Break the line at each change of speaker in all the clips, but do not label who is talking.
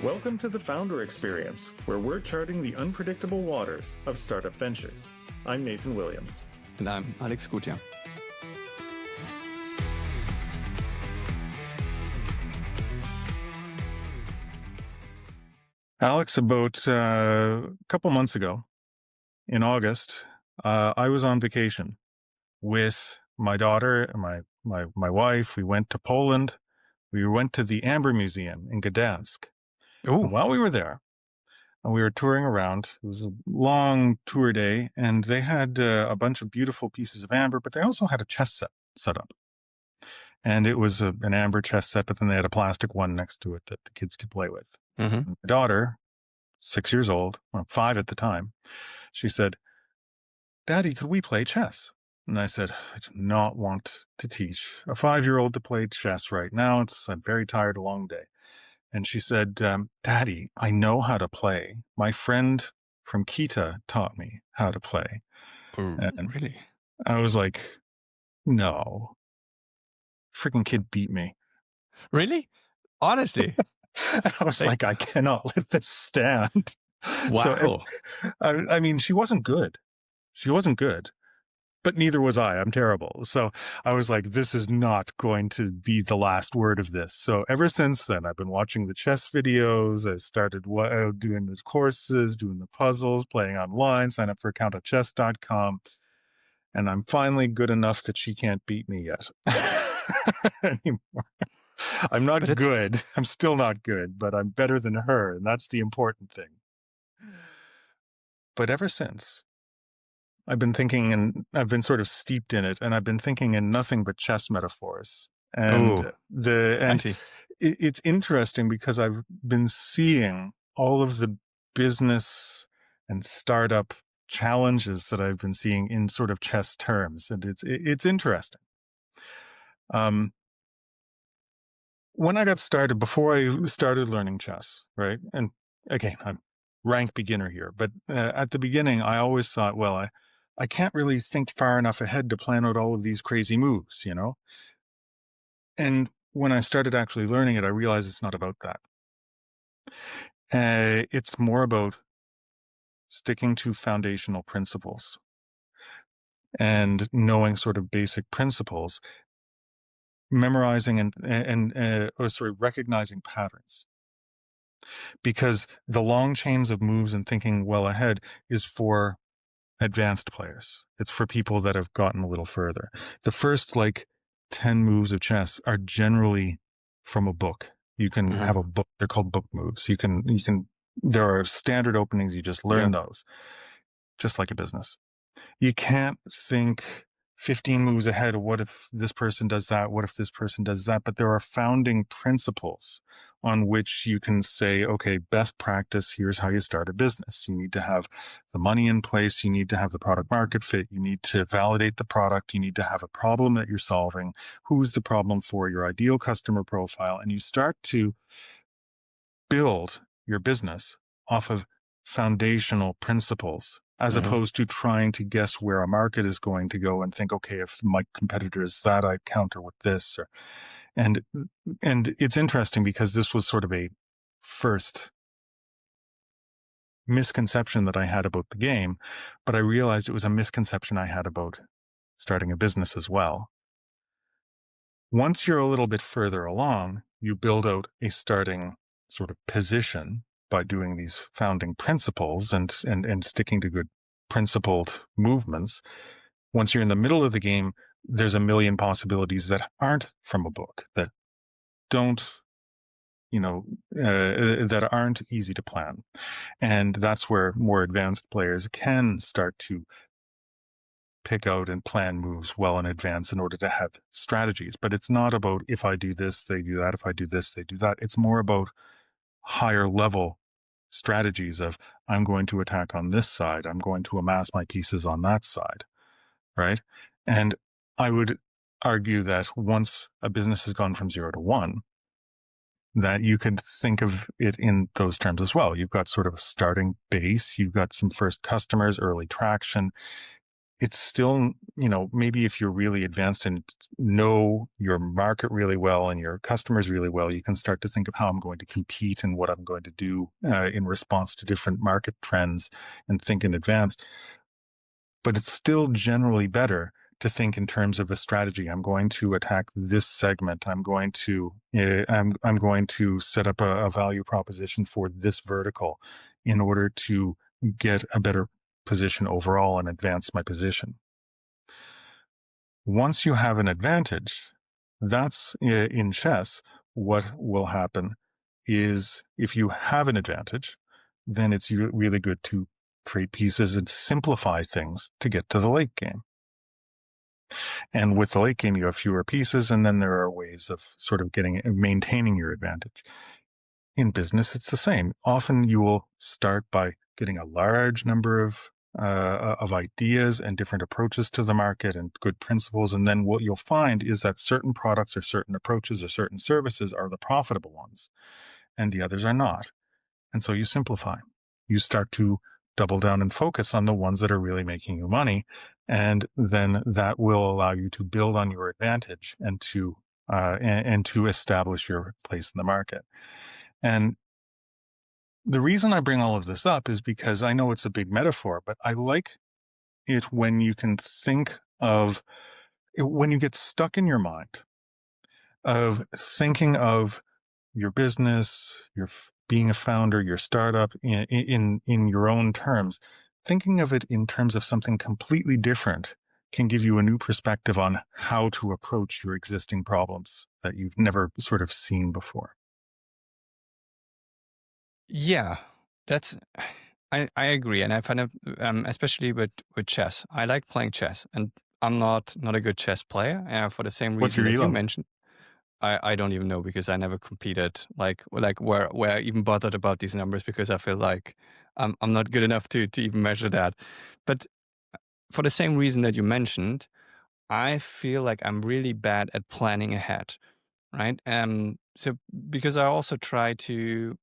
Welcome to the Founder Experience, where we're charting the unpredictable waters of startup ventures. I'm Nathan Williams.
And I'm Alex Gutjahr.
Alex, about a couple months ago, in August, I was on vacation with my daughter and my wife. We went to Poland. We went to the Amber Museum in Gdansk. And while we were there, we were touring around. It was a long tour day, and they had a bunch of beautiful pieces of amber, but they also had a chess set up. And it was an amber chess set, but then they had a plastic one next to it that the kids could play with.
Mm-hmm.
My daughter, 6 years old, well, 5 at the time, she said, "Daddy, could we play chess?" And I said, "I do not want to teach a 5-year-old to play chess right now. I'm very tired, a long day." And she said, "Daddy, I know how to play. My friend from Kita taught me how to play." And
Really?
I was like, "No. Freaking kid beat me."
Really? Honestly?
I was like, I cannot let this stand.
Wow.
So, I mean, she wasn't good. She wasn't good. But neither was I. I'm terrible. So I was like, this is not going to be the last word of this. So ever since then, I've been watching the chess videos. I started doing the courses, doing the puzzles, playing online, sign up for account@chess.com. And I'm finally good enough that she can't beat me yet anymore. I'm not good. I'm still not good, but I'm better than her. And that's the important thing. But ever since, I've been thinking, and I've been sort of steeped in it, and I've been thinking in nothing but chess metaphors. And it's interesting because I've been seeing all of the business and startup challenges that I've been seeing in sort of chess terms, and it's interesting. When I got started, before I started learning chess, right? And again, I'm rank beginner here, but at the beginning, I always thought, well, I can't really think far enough ahead to plan out all of these crazy moves, you know? And when I started actually learning it, I realized it's not about that. It's more about sticking to foundational principles and knowing sort of basic principles, memorizing and recognizing patterns. Because the long chains of moves and thinking well ahead is for advanced players. It's for people that have gotten a little further. The first 10 moves of chess are generally from a book. You can have a book. They're called book moves. There are standard openings. You just learn those, just like a business. You can't think 15 moves ahead. What if this person does that? What if this person does that? But there are founding principles on which you can say, okay, best practice, here's how you start a business. You need to have the money in place. You need to have the product market fit. You need to validate the product. You need to have a problem that you're solving. Who's the problem for? Your ideal customer profile. And you start to build your business off of foundational principles, as opposed to trying to guess where a market is going to go and think, okay, if my competitor is that, I counter with this. And it's interesting because this was sort of a first misconception that I had about the game, but I realized it was a misconception I had about starting a business as well. Once you're a little bit further along, you build out a starting sort of position by doing these founding principles and sticking to good principled movements. Once you're in the middle of the game, there's a million possibilities that aren't from a book, that don't, that aren't easy to plan. And that's where more advanced players can start to pick out and plan moves well in advance in order to have strategies. But it's not about if I do this, they do that. If I do this, they do that. It's more about higher level strategies of I'm going to attack on this side. I'm going to amass my pieces on that side. Right. And I would argue that once a business has gone from 0 to 1, that you could think of it in those terms as well. You've got sort of a starting base. You've got some first customers, early traction. it's still, maybe if you're really advanced and know your market really well and your customers really well, you can start to think of how I'm going to compete and what I'm going to do in response to different market trends and think in advance. But it's still generally better to think in terms of a strategy. I'm going to attack this segment. I'm going to set up a value proposition for this vertical in order to get a better position overall and advance my position. Once you have an advantage, that's in chess, what will happen is if you have an advantage, then it's really good to trade pieces and simplify things to get to the late game. And with the late game, you have fewer pieces, and then there are ways of sort of maintaining your advantage. In business, it's the same. Often you will start by getting a large number of ideas and different approaches to the market and good principles. And then what you'll find is that certain products or certain approaches or certain services are the profitable ones and the others are not. And so you simplify. You start to double down and focus on the ones that are really making you money. And then that will allow you to build on your advantage and to establish your place in the market. And the reason I bring all of this up is because I know it's a big metaphor, but I like it when you can think of, when you get stuck in your mind of thinking of your business, your being a founder, your startup in your own terms, thinking of it in terms of something completely different can give you a new perspective on how to approach your existing problems that you've never sort of seen before.
Yeah, that's I agree, and I find it, especially with chess. I like playing chess, and I'm not a good chess player, for the same
What's
reason
your
that you
elo?
mentioned. I don't even know because I never competed, like where I even bothered about these numbers, because I feel like I'm not good enough to even measure that. But for the same reason that you mentioned, I feel like I'm really bad at planning ahead, right? So because I also try to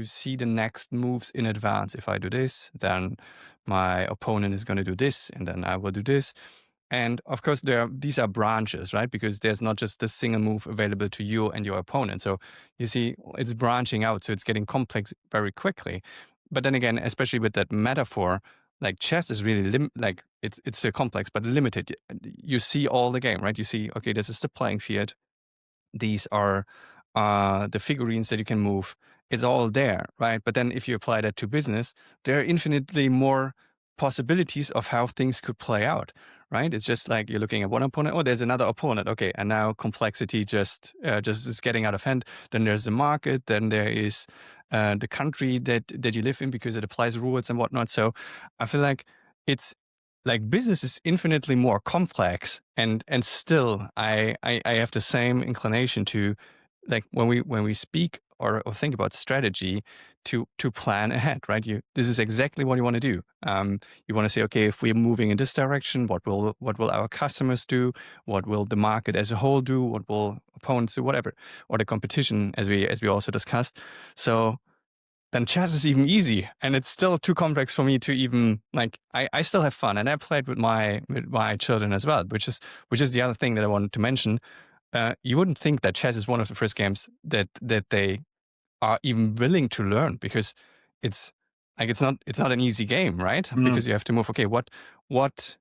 see the next moves in advance. If I do this, then my opponent is going to do this, and then I will do this. And of course, these are branches, right? Because there's not just this single move available to you and your opponent. So you see, it's branching out, so it's getting complex very quickly. But then again, especially with that metaphor, like chess is really like it's a complex but limited. You see all the game, right? You see, okay, this is the playing field. These are the figurines that you can move. It's all there, right? But then if you apply that to business, there are infinitely more possibilities of how things could play out, right? It's just like you're looking at one opponent. Oh, there's another opponent. Okay, and now complexity just is getting out of hand. Then there's the market. Then there is the country that you live in, because it applies rules and whatnot. So I feel like it's like business is infinitely more complex, and still I have the same inclination to, like, when we speak or think about strategy, to plan ahead, right? This is exactly what you want to do. You want to say, okay, if we're moving in this direction, what will our customers do? What will the market as a whole do? What will opponents do? Whatever, or the competition, as we also discussed. So then chess is even easy, and it's still too complex for me to even, like, I still have fun, and I played with my children as well, which is the other thing that I wanted to mention. You wouldn't think that chess is one of the first games that they are even willing to learn, because it's like it's not an easy game, right? Because you have to move. Okay, what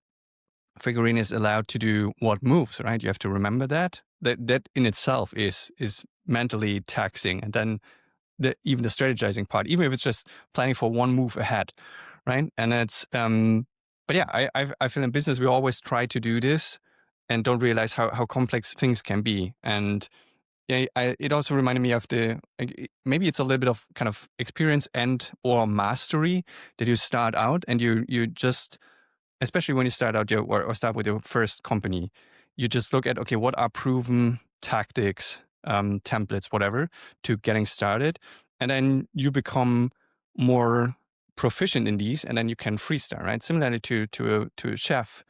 figurine is allowed to do what moves, right? You have to remember that in itself is mentally taxing, and then even the strategizing part, even if it's just planning for one move ahead, right? And it's but yeah, I feel in business we always try to do this and don't realize how complex things can be. And yeah, it also reminded me of maybe it's a little bit of kind of experience and or mastery, that you start out and you just, especially when you start out or start with your first company, you just look at, okay, what are proven tactics, templates, whatever, to getting started. And then you become more proficient in these, and then you can freestyle, right? Similarly to a chef,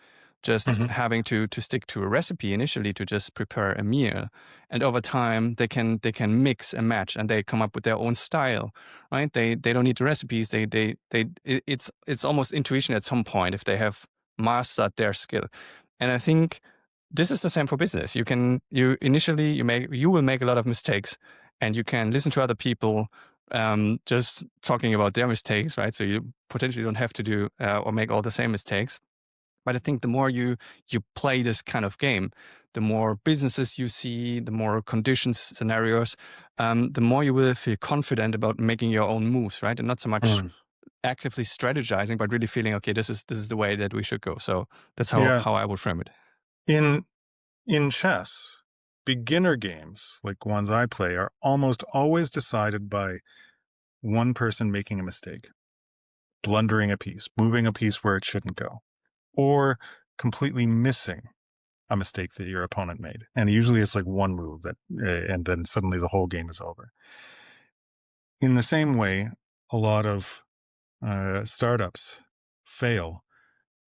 just having to stick to a recipe initially to just prepare a meal. And over time, they can mix and match, and they come up with their own style, right? They don't need the recipes. It's almost intuition at some point if they have mastered their skill. And I think this is the same for business. You will make a lot of mistakes, and you can listen to other people just talking about their mistakes, right? So you potentially don't have to do or make all the same mistakes. But I think the more you play this kind of game, the more businesses you see, the more conditions, scenarios, the more you will feel confident about making your own moves, right? And not so much actively strategizing, but really feeling, okay, this is the way that we should go. So that's how I would frame it.
In chess, beginner games, like ones I play, are almost always decided by one person making a mistake, blundering a piece, moving a piece where it shouldn't go, or completely missing a mistake that your opponent made. And usually it's like one move that, and then suddenly the whole game is over. In the same way, a lot of startups fail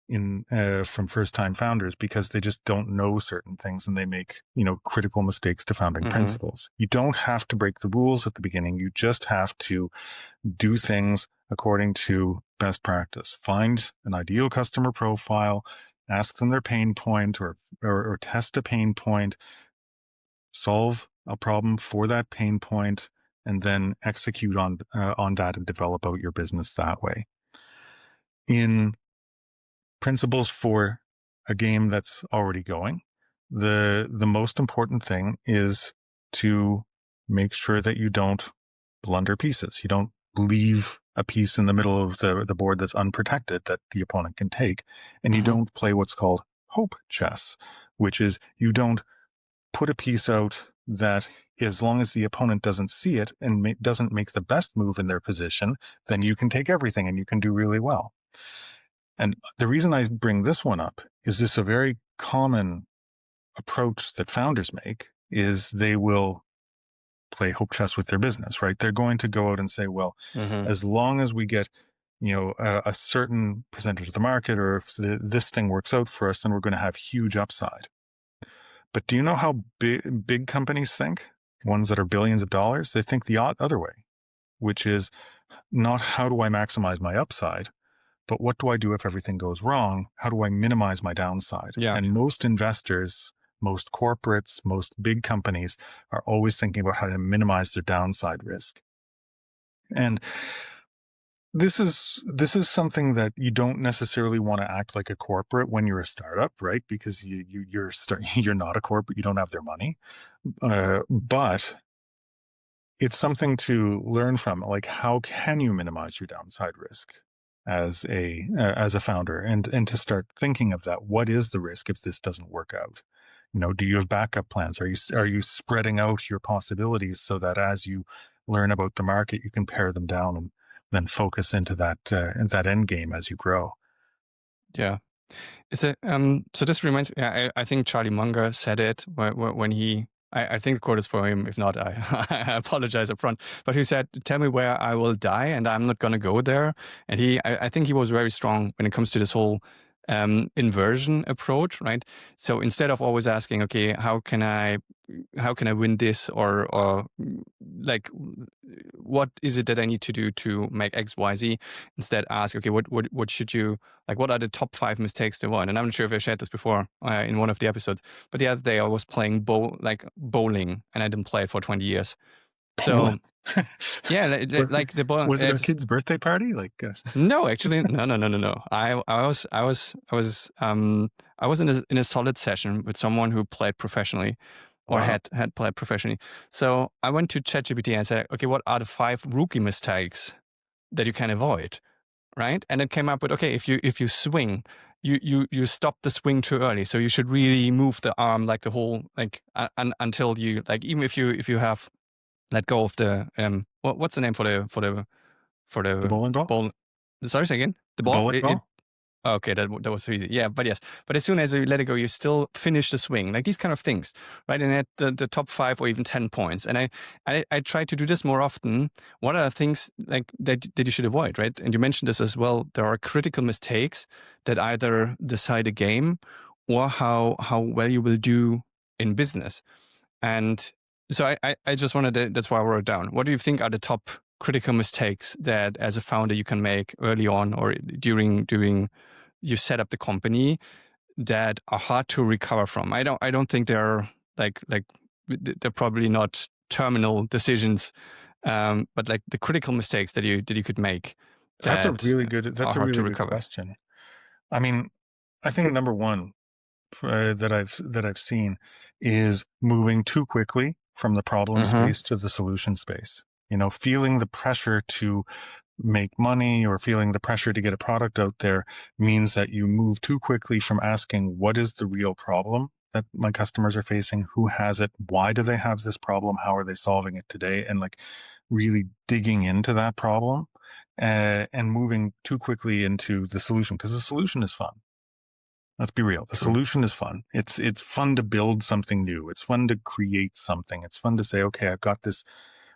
from first-time founders because they just don't know certain things, and they make critical mistakes to founding principles. You don't have to break the rules at the beginning. You just have to do things according to best practice. Find an ideal customer profile, ask them their pain point, or test a pain point, solve a problem for that pain point, and then execute on that and develop out your business that way. In principles for a game that's already going, the most important thing is to make sure that you don't blunder pieces. You don't leave a piece in the middle of the board that's unprotected that the opponent can take, and you don't play what's called hope chess, which is you don't put a piece out that, as long as the opponent doesn't see it and doesn't make the best move in their position, then you can take everything and you can do really well. And the reason I bring this one up is this a very common approach that founders make is they will play hope chess with their business, right? They're going to go out and say, well, as long as we get, a certain percentage of the market, or if this thing works out for us, then we're going to have huge upside. But do you know how big companies think? Ones that are billions of dollars, they think the other way, which is not how do I maximize my upside, but what do I do if everything goes wrong? How do I minimize my downside?
Yeah.
And most investors, most corporates, most big companies are always thinking about how to minimize their downside risk. And this is something that you don't necessarily want to act like a corporate when you're a startup, right? Because you're not a corporate, you don't have their money, but it's something to learn from. Like, how can you minimize your downside risk as a founder, and to start thinking of that? What is the risk if this doesn't work out? Do you have backup plans? Are you spreading out your possibilities so that as you learn about the market, you can pare them down and then focus into that end game as you grow?
Yeah. Is it, so this reminds me, I think Charlie Munger said it when he, I think the quote is for him. If not, I apologize up front. But he said, tell me where I will die and I'm not going to go there. And I think he was very strong when it comes to this whole inversion approach, right? So instead of always asking, okay, how can I win this, or like, what is it that I need to do to make X, Y, Z? Instead ask, okay, what should you, like, what are the top 5 mistakes to avoid? And I'm not sure if I shared this before in one of the episodes, but the other day I was playing bowling, and I didn't play it for 20 years. So yeah, like the ball.
Was it a kid's birthday party?
No, actually, no. I was in a solid session with someone who played professionally, or
Wow.
had played professionally. So I went to ChatGPT and said, okay, what are the 5 rookie mistakes that you can avoid, right? And it came up with, okay, if you swing, you stop the swing too early, so you should really move the arm like the whole, like until you, like, even if you have let go of the what's the name for the
bowling ball?
Sorry, say again. The ball.
Bowling ball?
Okay, that was easy. Yeah, but yes. But as soon as you let it go, you still finish the swing. Like these kind of things, right? And at the top 5 or even 10 points. And I try to do this more often. What are the things like that you should avoid, right? And you mentioned this as well. There are critical mistakes that either decide a game or how well you will do in business. And so I just wanted to, that's why I wrote it down. What do you think are the top critical mistakes that as a founder you can make early on or during you set up the company that are hard to recover from. I don't think they're they're probably not terminal decisions, but like the critical mistakes that you could make
That's a
that
really good. That's
are
a
hard to
really good
recover.
question. I mean, I think number one that I've seen is moving too quickly from the problem space to the solution space. You know, feeling the pressure to make money or feeling the pressure to get a product out there means that you move too quickly from asking what is the real problem that my customers are facing, who has it, why do they have this problem, how are they solving it today, and like really digging into that problem and moving too quickly into the solution, because the solution is fun. Let's be real. The
True.
solution is fun. It's fun to build something new. It's fun to create something. It's fun to say, okay, I've got this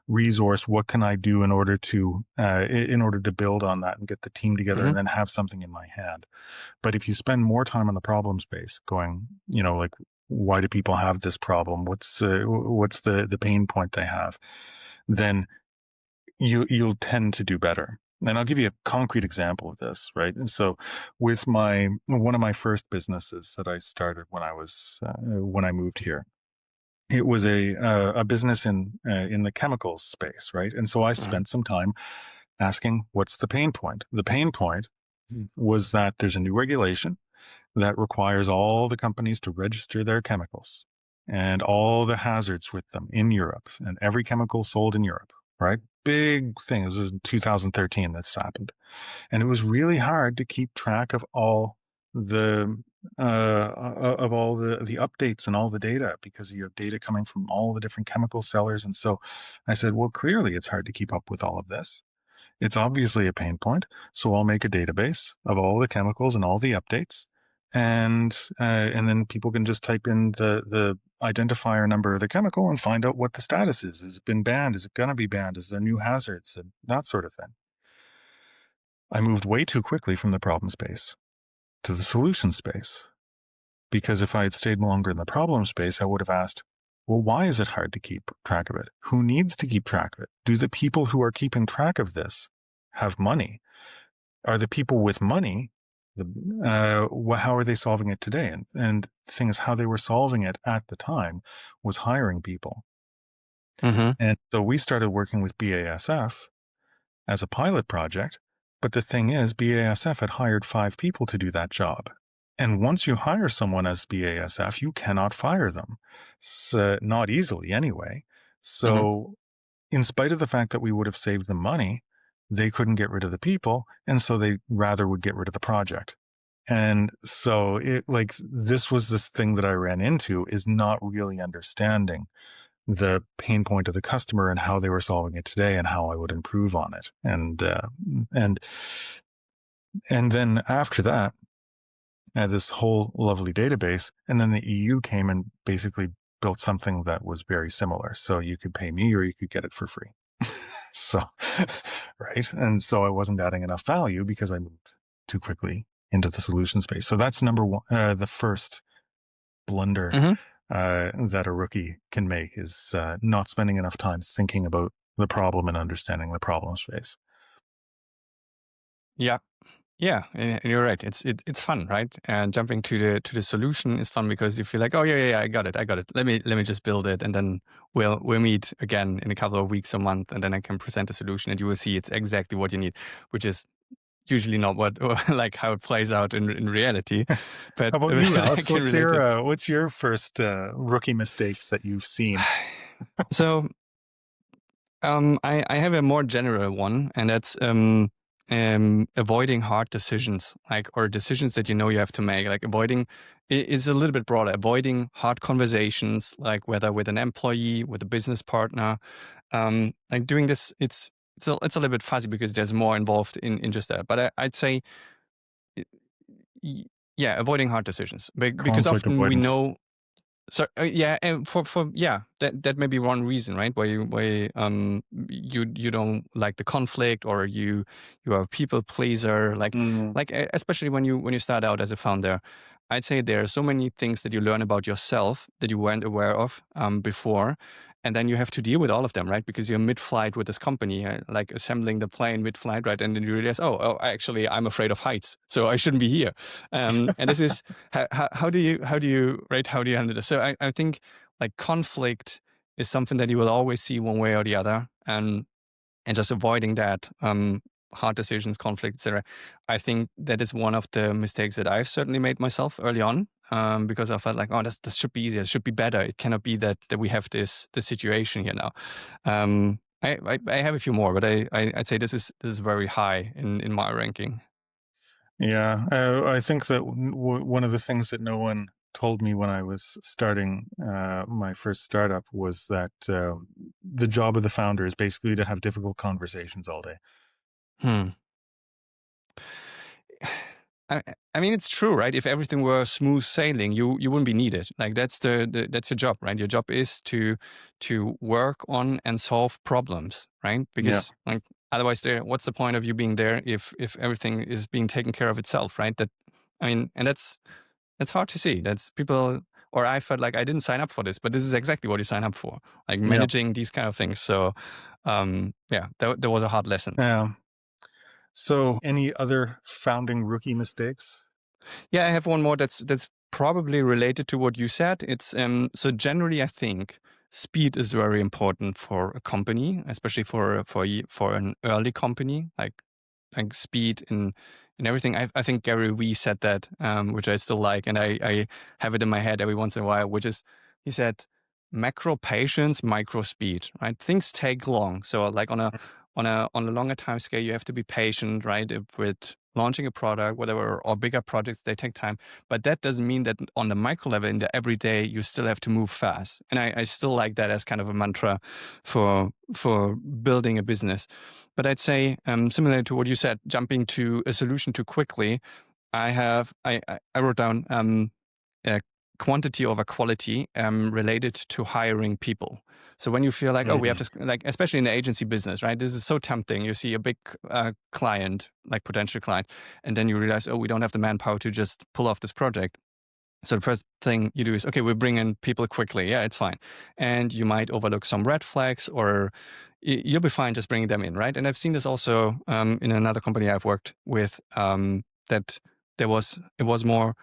resource. What can I do in order to build on that and get the team together and then have something in my hand? But if you spend more time on the problem space, going, you know, like, why do people have this problem? What's the pain point they have? Then you'll tend to do better. And I'll give you a concrete example of this, right? And so with one of my first businesses that I started when I moved here, it was a business in the chemicals space, right? And so I spent some time asking, what's the pain point? The pain point was that there's a new regulation that requires all the companies to register their chemicals and all the hazards with them in Europe, and every chemical sold in Europe, right? Big thing. It was in 2013 that's happened. And it was really hard to keep track of all the updates and all the data, because you have data coming from all the different chemical sellers. And so I said, well, clearly it's hard to keep up with all of this. It's obviously a pain point. So I'll make a database of all the chemicals and all the updates. And then people can just type in the identifier number of the chemical and find out what the status is. Has it been banned? Is it going to be banned? Is there new hazards? And that sort of thing. I moved way too quickly from the problem space to the solution space, because if I had stayed longer in the problem space, I would have asked, well, why is it hard to keep track of it? Who needs to keep track of it? Do the people who are keeping track of this have money? Are the people with money, how are they solving it today? And the thing is, how they were solving it at the time was hiring people. And so we started working with BASF as a pilot project. But the thing is, BASF had hired 5 people to do that job. And once you hire someone as BASF, you cannot fire them. So, not easily anyway. So in spite of the fact that we would have saved them money, they couldn't get rid of the people. And so they rather would get rid of the project. And so this was this thing that I ran into, is not really understanding the pain point of the customer and how they were solving it today and how I would improve on it. And then after that, I had this whole lovely database, and then the EU came and basically built something that was very similar. So you could pay me or you could get it for free. So, right. And so I wasn't adding enough value because I moved too quickly into the solution space. So that's number one, the first blunder that a rookie can make, is not spending enough time thinking about the problem and understanding the problem space.
Yeah. Yeah, and you're right. It's fun, right? And jumping to the solution is fun because you feel like, oh yeah, I got it. Let me just build it, and then we'll meet again in a couple of weeks or month, and then I can present a solution, and you will see it's exactly what you need, which is usually not what like how it plays out in reality. But
how about you, Alex? What's your first rookie mistakes that you've seen?
So, I have a more general one, and that's avoiding hard decisions, or decisions that you have to make. Like avoiding is a little bit broader. Avoiding hard conversations, like whether with an employee, with a business partner. Like doing this, it's a little bit fuzzy because there's more involved in just that. But I'd say, yeah, avoiding hard decisions because
Conflict
often we
avoidance.
know. So yeah, and for that may be one reason, right? Why you don't like the conflict, or you are a people pleaser, like especially when you start out as a founder. I'd say there are so many things that you learn about yourself that you weren't aware of before, and then you have to deal with all of them, right? Because you're mid-flight with this company, like assembling the plane mid-flight, right? And then you realize, oh, actually, I'm afraid of heights, so I shouldn't be here. And this is how do you right? How do you handle this? So I think like conflict is something that you will always see one way or the other, and just avoiding that, hard decisions, conflict, etc. I think that is one of the mistakes that I've certainly made myself early on, because I felt like, oh, this should be easier, it should be better. It cannot be that we have this situation here now. I have a few more, but I'd say this is very high in my ranking.
Yeah, I think that one of the things that no one told me when I was starting my first startup was that the job of the founder is basically to have difficult conversations all day.
Hmm. I mean, it's true, right? If everything were smooth sailing, you wouldn't be needed. Like that's that's your job, right? Your job is to work on and solve problems, right?
Yeah.
Because like otherwise, what's the point of you being there if everything is being taken care of itself, right? That I mean, and that's hard to see. That's people, or I felt like I didn't sign up for this, but this is exactly what you sign up for, like
Yeah.
managing these kind of things. So, yeah, that was a hard lesson.
Yeah. So, any other founding rookie mistakes?
Yeah, I have one more that's probably related to what you said. It's so generally I think speed is very important for a company, especially for an early company, like speed in everything. I think Gary Vee said that, which I still like, and I have it in my head every once in a while, which is he said macro patience, micro speed, right? Things take long. So like on a longer time scale, you have to be patient, right? With launching a product, whatever, or bigger projects, they take time. But that doesn't mean that on the micro level, in the everyday, you still have to move fast. And I still like that as kind of a mantra for building a business. But I'd say, similar to what you said, jumping to a solution too quickly, I wrote down quantity over quality related to hiring people. So when you feel like, oh, we have to, like, especially in the agency business, right? This is so tempting. You see a big client, like potential client, and then you realize, oh, we don't have the manpower to just pull off this project. So the first thing you do is, okay, we bring in people quickly. Yeah, it's fine. And you might overlook some red flags, or you'll be fine just bringing them in, right? And I've seen this also in another company I've worked with, that it was more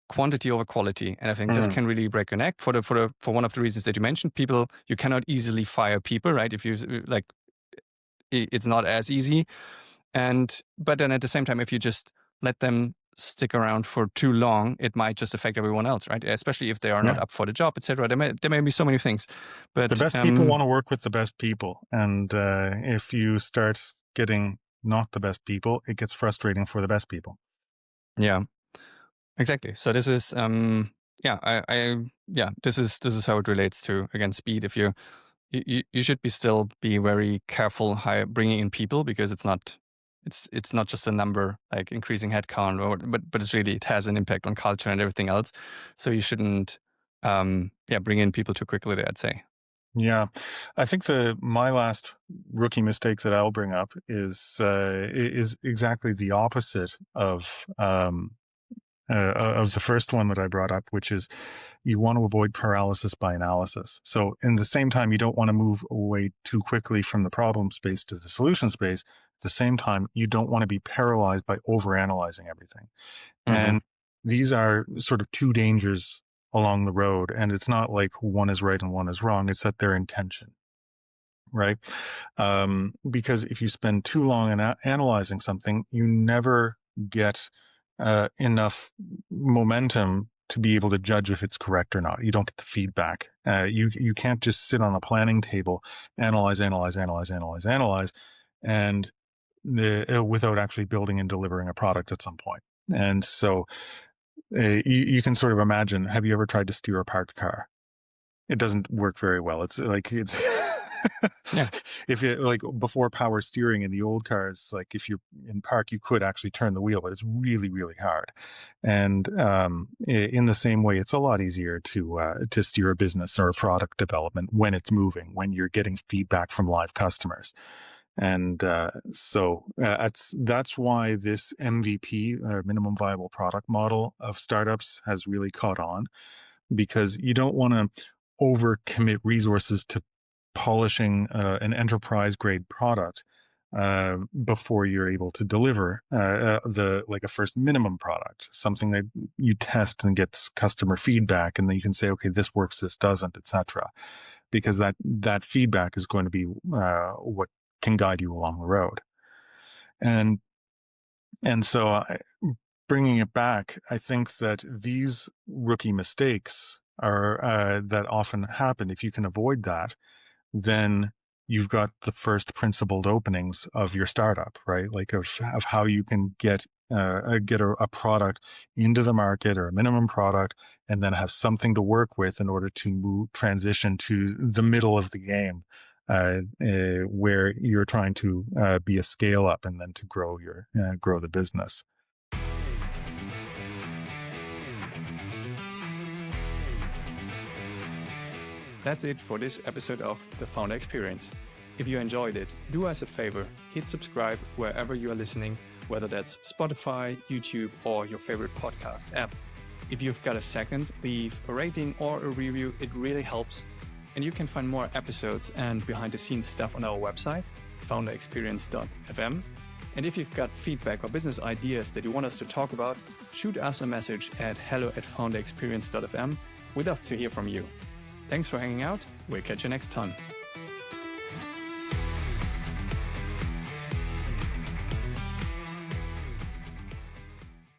quantity over quality. And I think this can really break a neck for one of the reasons that you mentioned. People, you cannot easily fire people, right? If you like, it's not as easy. But then at the same time, if you just let them stick around for too long, it might just affect everyone else, right? Especially if they are not up for the job, etc. There may be so many things. But
the best people want to work with the best people, and if you start getting not the best people, it gets frustrating for the best people.
Yeah, exactly. So this is this is how it relates to, again, speed. If you should still be very careful bringing in people, because it's not just a number, like increasing headcount, but it's really, it has an impact on culture and everything else. So you shouldn't bring in people too quickly, I'd say.
Yeah, I think my last rookie mistakes that I'll bring up is exactly the opposite of the first one that I brought up, which is you want to avoid paralysis by analysis. So in the same time, you don't want to move away too quickly from the problem space to the solution space. At the same time, you don't want to be paralyzed by overanalyzing everything. And these are sort of two dangers along the road. And it's not like one is right and one is wrong. It's that their intention, right? Because if you spend too long analyzing something, you never get enough momentum to be able to judge if it's correct or not. You don't get the feedback. You can't just sit on a planning table, analyze, and without actually building and delivering a product at some point. And so you can sort of imagine, have you ever tried to steer a parked car? It doesn't work very well. It's
Yeah.
If you like, before power steering in the old cars, like if you're in park, you could actually turn the wheel, but it's really, really hard. And in the same way, it's a lot easier to steer a business or a product development when it's moving, when you're getting feedback from live customers. And so that's why this MVP, or minimum viable product model of startups, has really caught on, because you don't want to overcommit resources to polishing an enterprise grade product before you're able to deliver a first minimum product, something that you test and gets customer feedback, and then you can say, okay, this works, this doesn't, etc. Because that feedback is going to be what can guide you along the road. And so bringing it back, I think that these rookie mistakes are that often happen. If you can avoid that, then you've got the first principled openings of your startup, right? Like of how you can get a product into the market, or a minimum product, and then have something to work with in order to transition to the middle of the game, where you're trying to be a scale up and then to grow the business.
That's it for this episode of The Founder Experience. If you enjoyed it, do us a favor, hit subscribe wherever you are listening, whether that's Spotify, YouTube, or your favorite podcast app. If you've got a second, leave a rating or a review. It really helps. And you can find more episodes and behind-the-scenes stuff on our website, founderexperience.fm. And if you've got feedback or business ideas that you want us to talk about, shoot us a message at hello@founderexperience.fm. We'd love to hear from you. Thanks for hanging out. We'll catch you next time.